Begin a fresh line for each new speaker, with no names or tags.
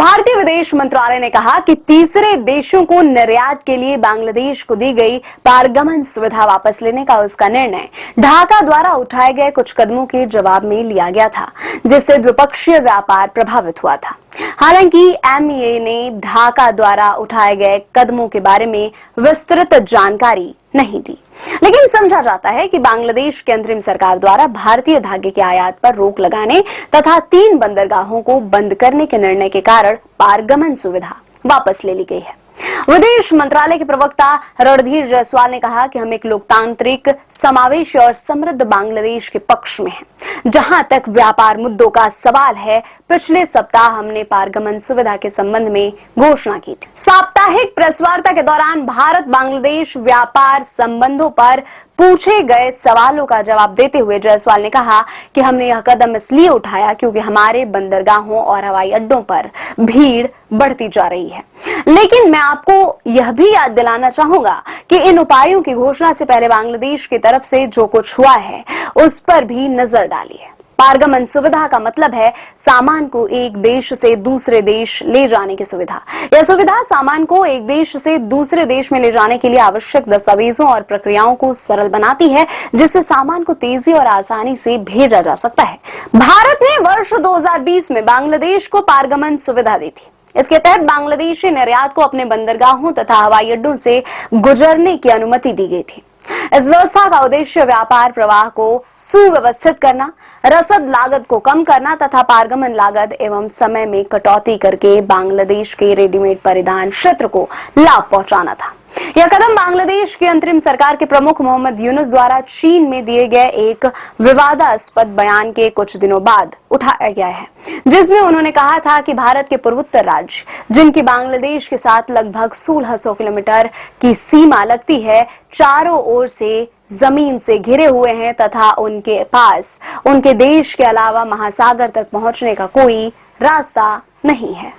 भारतीय विदेश मंत्रालय ने कहा कि तीसरे देशों को निर्यात के लिए बांग्लादेश को दी गई पारगमन सुविधा वापस लेने का उसका निर्णय ढाका द्वारा उठाए गए कुछ कदमों के जवाब में लिया गया था, जिससे द्विपक्षीय व्यापार प्रभावित हुआ था। हालांकि एमईए ने ढाका द्वारा उठाए गए कदमों के बारे में विस्तृत जानकारी नहीं दी, लेकिन समझा जाता है कि बांग्लादेश की अंतरिम सरकार द्वारा भारतीय धागे के आयात पर रोक लगाने तथा 3 बंदरगाहों को बंद करने के निर्णय के कारण पारगमन सुविधा वापस ले ली गई है। विदेश मंत्रालय के प्रवक्ता रणधीर जायसवाल ने कहा कि हम एक लोकतांत्रिक, समावेशी और समृद्ध बांग्लादेश के पक्ष में हैं। जहां तक व्यापार मुद्दों का सवाल है, पिछले सप्ताह हमने पारगमन सुविधा के संबंध में घोषणा की थी। साप्ताहिक प्रेस वार्ता के दौरान भारत बांग्लादेश व्यापार संबंधों पर पूछे गए सवालों का जवाब देते हुए जायसवाल ने कहा कि हमने यह कदम इसलिए उठाया क्योंकि हमारे बंदरगाहों और हवाई अड्डों पर भीड़ बढ़ती जा रही है। लेकिन मैं आपको यह भी याद दिलाना चाहूंगा कि इन उपायों की घोषणा से पहले बांग्लादेश की तरफ से जो कुछ हुआ है उस पर भी नजर डालिए। पारगमन सुविधा का मतलब है सामान को एक देश से दूसरे देश ले जाने की सुविधा। यह सुविधा सामान को एक देश से दूसरे देश में ले जाने के लिए आवश्यक दस्तावेजों और प्रक्रियाओं को सरल बनाती है, जिससे सामान को तेजी और आसानी से भेजा जा सकता है। भारत ने वर्ष 2020 में बांग्लादेश को पारगमन सुविधा दी थी। इसके तहत बांग्लादेशी निर्यात को अपने बंदरगाहों तथा हवाई अड्डों से गुजरने की अनुमति दी गई थी। इस व्यवस्था का उद्देश्य व्यापार प्रवाह को सुव्यवस्थित करना, रसद लागत को कम करना तथा पारगमन लागत एवं समय में कटौती करके बांग्लादेश के रेडीमेड परिधान क्षेत्र को लाभ पहुंचाना था। यह कदम बांग्लादेश की अंतरिम सरकार के प्रमुख मोहम्मद यूनुस द्वारा चीन में दिए गए एक विवादास्पद बयान के कुछ दिनों बाद उठाया गया है, जिसमें उन्होंने कहा था कि भारत के पूर्वोत्तर राज्य, जिनकी बांग्लादेश के साथ लगभग 1600 किलोमीटर की सीमा लगती है, चारों ओर से जमीन से घिरे हुए हैं तथा उनके पास उनके देश के अलावा महासागर तक पहुंचने का कोई रास्ता नहीं है।